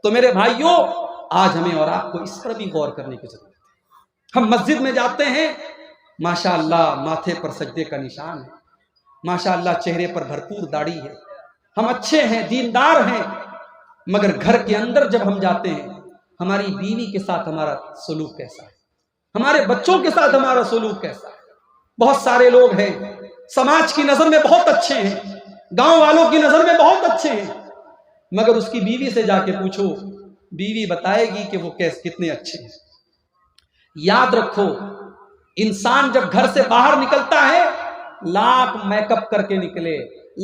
تو میرے بھائیوں، آج ہمیں اور آپ کو اس پر بھی غور کرنے کی ضرورت ہے۔ ہم مسجد میں جاتے ہیں، ماشاءاللہ ماتھے پر سجدے کا نشان ہے، ماشاءاللہ چہرے پر بھرپور داڑھی ہے، ہم اچھے ہیں، دیندار ہیں، مگر گھر کے اندر جب ہم جاتے ہیں، ہماری بیوی کے ساتھ ہمارا سلوک کیسا ہے، ہمارے بچوں کے ساتھ ہمارا سلوک کیسا ہے؟ بہت سارے لوگ ہیں سماج کی نظر میں بہت اچھے ہیں، گاؤں والوں کی نظر میں بہت اچھے ہیں، مگر اس کی بیوی سے جا کے پوچھو، بیوی بتائے گی کہ وہ کتنے اچھے ہیں۔ یاد رکھو، انسان جب گھر سے باہر نکلتا ہے، لاکھ میک اپ کر کے نکلے،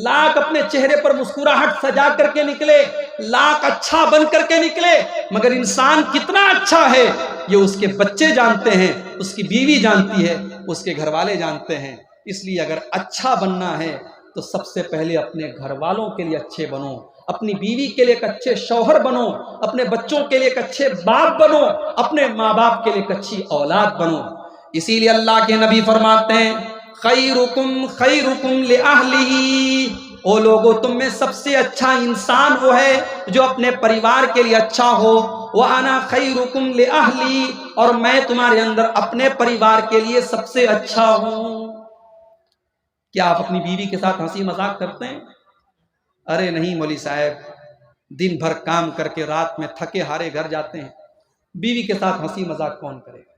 لاکھ اپنے چہرے پر مسکراہٹ سجا کر کے نکلے، لاکھ اچھا بن کر کے نکلے، مگر انسان کتنا اچھا ہے یہ اس کے بچے جانتے ہیں، اس کی بیوی جانتی ہے، اس کے گھر والے جانتے ہیں۔ اس لیے اگر اچھا بننا ہے تو سب سے پہلے اپنے گھر والوں کے لیے اچھے بنو، اپنی بیوی کے لیے ایک اچھے شوہر بنو، اپنے بچوں کے لیے ایک اچھے باپ بنو، اپنے ماں باپ کے لیے ایک اچھی اولاد بنو۔ اسی لیے اللہ کے نبی فرماتے ہیں، خیرکم خیرکم لأہلہ، او لوگو تم میں سب سے اچھا انسان وہ ہے جو اپنے پریوار کے لیے اچھا ہو، وَأَنَا خَيْرُكُمْ لِأَهْلِي، اور میں تمہارے اندر اپنے پریوار کے لیے سب سے اچھا ہوں۔ کیا آپ اپنی بیوی کے ساتھ ہنسی مذاق کرتے ہیں؟ ارے نہیں مولوی صاحب، دن بھر کام کر کے رات میں تھکے ہارے گھر جاتے ہیں، بیوی کے ساتھ ہنسی مذاق کون کرے گا؟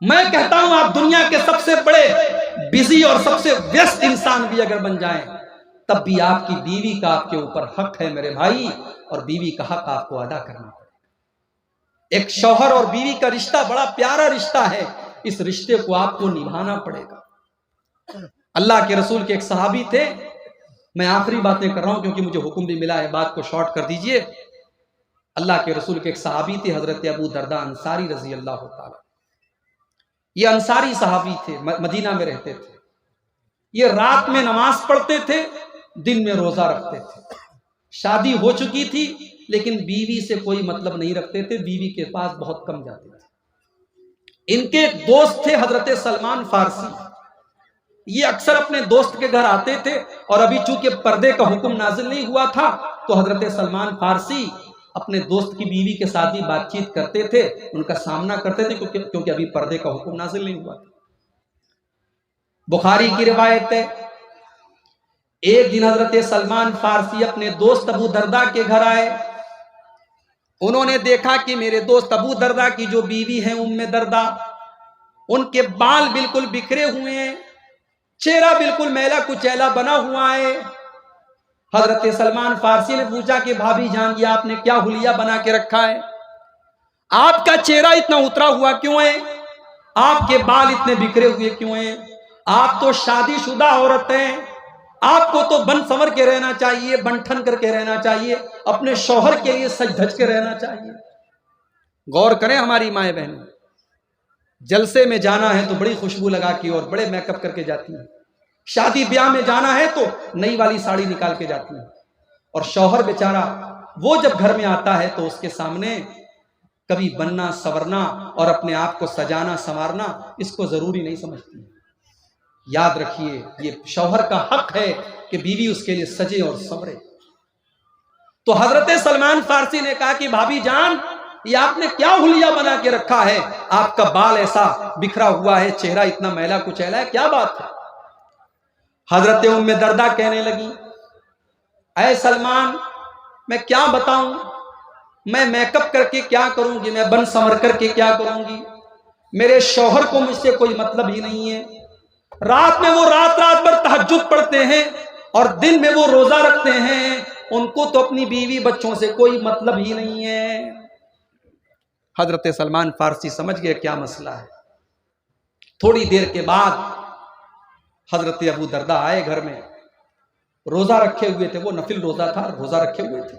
میں کہتا ہوں آپ دنیا کے سب سے بڑے بزی اور سب سے ویست انسان بھی اگر بن جائیں، تب بھی آپ کی بیوی کا آپ کے اوپر حق ہے میرے بھائی، اور بیوی کا حق آپ کو ادا کرنا پڑے گا۔ ایک شوہر اور بیوی کا رشتہ بڑا پیارا رشتہ ہے، اس رشتے کو آپ کو نبھانا پڑے گا۔ اللہ کے رسول کے ایک صحابی تھے، میں آخری باتیں کر رہا ہوں کیونکہ مجھے حکم بھی ملا ہے، بات کو شارٹ کر دیجئے۔ اللہ کے رسول کے ایک صحابی تھے، حضرت ابو درداء انصاری رضی اللہ تعالی۔ یہ انصاری صحابی تھے، مدینہ میں رہتے تھے، یہ رات میں نماز پڑھتے تھے، دن میں روزہ رکھتے تھے، شادی ہو چکی تھی لیکن بیوی سے کوئی مطلب نہیں رکھتے تھے، بیوی کے پاس بہت کم جاتے تھے۔ ان کے دوست تھے حضرت سلمان فارسی، یہ اکثر اپنے دوست کے گھر آتے تھے، اور ابھی چونکہ پردے کا حکم نازل نہیں ہوا تھا تو حضرت سلمان فارسی اپنے دوست کی بیوی کے ساتھ بھی بات چیت کرتے تھے، ان کا سامنا کرتے تھے کیونکہ ابھی پردے کا حکم نازل نہیں ہوا تھا۔ بخاری کی روایت ہے، ایک دن حضرت سلمان فارسی اپنے دوست ابو درداء کے گھر آئے، انہوں نے دیکھا کہ میرے دوست ابو درداء کی جو بیوی ہیں ام درداء، ان کے بال بالکل بکھرے ہوئے ہیں، چہرہ بالکل میلا کچیلا بنا ہوا ہے۔ حضرت سلمان فارسی نے پوچھا کہ بھابی جان یہ آپ نے کیا حلیہ بنا کے رکھا ہے؟ آپ کا چہرہ اتنا اترا ہوا کیوں ہے؟ آپ کے بال اتنے بکھرے ہوئے کیوں ہیں؟ آپ تو شادی شدہ عورت ہیں، آپ کو تو بن سنور کے رہنا چاہیے، بن ٹھن کر کے رہنا چاہیے، اپنے شوہر کے لیے سج دھج کے رہنا چاہیے۔ غور کریں ہماری مائیں بہنیں، جلسے میں جانا ہے تو بڑی خوشبو لگا کے اور بڑے میک اپ کر کے جاتی ہیں، شادی بیاہ میں جانا ہے تو نئی والی ساڑی نکال کے جاتی ہیں، اور شوہر بیچارہ وہ جب گھر میں آتا ہے تو اس کے سامنے کبھی بننا سورنا اور اپنے آپ کو سجانا سنوارنا اس کو ضروری نہیں سمجھتی۔ یاد رکھیے یہ شوہر کا حق ہے کہ بیوی اس کے لیے سجے اور سنورے۔ تو حضرت سلمان فارسی نے کہا کہ بھابی جان یہ آپ نے کیا حلیہ بنا کے رکھا ہے؟ آپ کا بال ایسا بکھرا ہوا ہے، چہرہ اتنا میلا کچیلا ہے، کیا بات ہے؟ حضرت ام درداء کہنے لگی، اے سلمان میں کیا بتاؤں، میں میک اپ کر کے کیا کروں گی، میں بن سنور کر کے کیا کروں گی، میرے شوہر کو مجھ سے کوئی مطلب ہی نہیں ہے، رات میں وہ رات بھر تہجد پڑھتے ہیں اور دن میں وہ روزہ رکھتے ہیں، ان کو تو اپنی بیوی بچوں سے کوئی مطلب ہی نہیں ہے۔ حضرت سلمان فارسی سمجھ گئے کیا مسئلہ ہے۔ تھوڑی دیر کے بعد حضرت ابو درداء آئے گھر میں، روزہ رکھے ہوئے تھے، وہ نفل روزہ تھا، روزہ رکھے ہوئے تھے،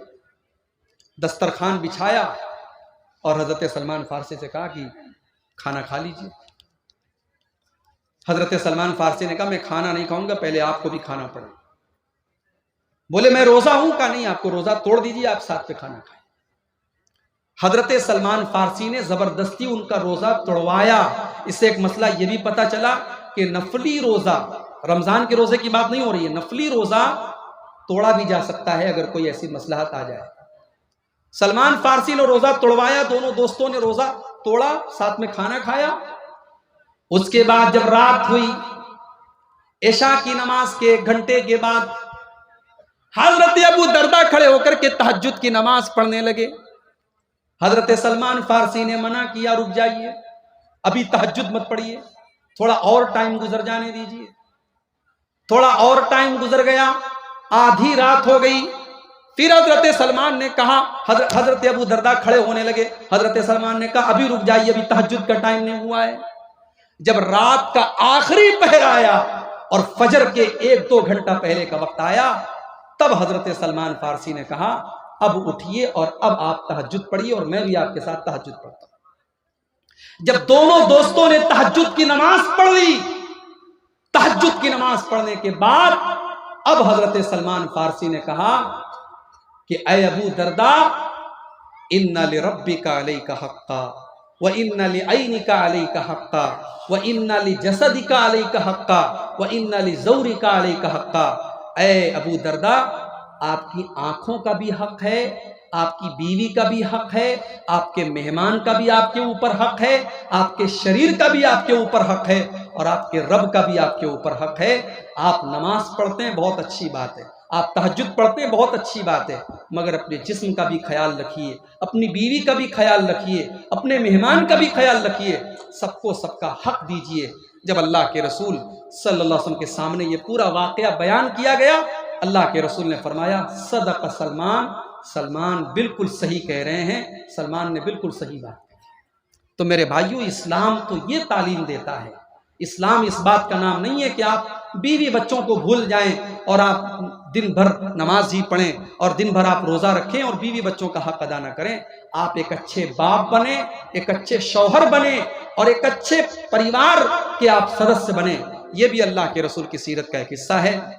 دسترخوان بچھایا اور حضرت سلمان فارسی سے کہا کہ کھانا کھا لیجیے۔ حضرت سلمان فارسی نے کہا میں کھانا نہیں کھاؤں گا، پہلے آپ کو بھی کھانا پڑے۔ بولے میں روزہ ہوں، کہا نہیں آپ کو روزہ توڑ دیجیے، آپ ساتھ پہ کھانا کھائیں۔ حضرت سلمان فارسی نے زبردستی ان کا روزہ توڑوایا۔ اس سے ایک مسئلہ یہ بھی پتا چلا کہ نفلی روزہ، رمضان کے روزے کی بات نہیں ہو رہی ہے، نفلی روزہ توڑا بھی جا سکتا ہے اگر کوئی ایسی مصلحت آ جائے۔ سلمان فارسی نے روزہ توڑوایا، دونوں دوستوں نے روزہ توڑا، ساتھ میں کھانا کھایا۔ اس کے بعد جب رات ہوئی، عشاء کی نماز کے 1 گھنٹے کے بعد حضرت ابو دردہ کھڑے ہو کر کے تہجد کی نماز پڑھنے لگے۔ حضرت سلمان فارسی نے منع کیا، رک جائیے، ابھی تہجد مت پڑھیے، تھوڑا اور ٹائم گزر جانے دیجیے۔ تھوڑا اور ٹائم گزر گیا، آدھی رات ہو گئی۔ پھر حضرت سلمان نے کہا، حضرت ابو دردہ کھڑے ہونے لگے، حضرت سلمان نے کہا ابھی رک جائیے، ابھی تہجد کا ٹائم نہیں ہوا ہے۔ جب رات کا آخری پہر آیا اور فجر کے 1-2 گھنٹہ پہلے کا وقت آیا، تب حضرت سلمان فارسی نے کہا اب اٹھیے اور اب آپ تہجد پڑھیے اور میں بھی آپ کے ساتھ تہجد پڑھتا ہوں۔ جب دونوں دوستوں نے تہجد کی نماز پڑھ لی، تہجد کی نماز پڑھنے کے بعد اب حضرت سلمان فارسی نے کہا کہ اے ابو دردہ، ان لربک علیک حقا وان لعینک علیک حقا وان لجسدک علیک حقا وان لزورک علیک حقا۔ اے ابو دردہ، آپ کی آنکھوں کا بھی حق ہے، آپ کی بیوی کا بھی حق ہے، آپ کے مہمان کا بھی آپ کے اوپر حق ہے، آپ کے شریر کا بھی آپ کے اوپر حق ہے، اور آپ کے رب کا بھی آپ کے اوپر حق ہے۔ آپ نماز پڑھتے ہیں، بہت اچھی بات ہے، آپ تہجد پڑھتے ہیں، بہت اچھی بات ہے، مگر اپنے جسم کا بھی خیال رکھیے، اپنی بیوی کا بھی خیال رکھیے، اپنے مہمان کا بھی خیال رکھیے، سب کو سب کا حق دیجیے۔ جب اللہ کے رسول صلی اللہ علیہ وسلم کے سامنے یہ پورا واقعہ بیان کیا گیا، اللہ کے رسول نے فرمایا صدق سلمان، سلمان بالکل صحیح کہہ رہے ہیں، سلمان نے بالکل صحیح بات کہی۔ تو میرے بھائیوں، اسلام تو یہ تعلیم دیتا ہے، اسلام اس بات کا نام نہیں ہے کہ آپ بیوی بچوں کو بھول جائیں اور آپ دن بھر نماز ہی پڑھیں اور دن بھر آپ روزہ رکھیں اور بیوی بچوں کا حق ادا نہ کریں۔ آپ ایک اچھے باپ بنیں، ایک اچھے شوہر بنیں اور ایک اچھے پریوار کے آپ سدسیہ بنیں۔ یہ بھی اللہ کے رسول کی سیرت کا ایک حصہ ہے۔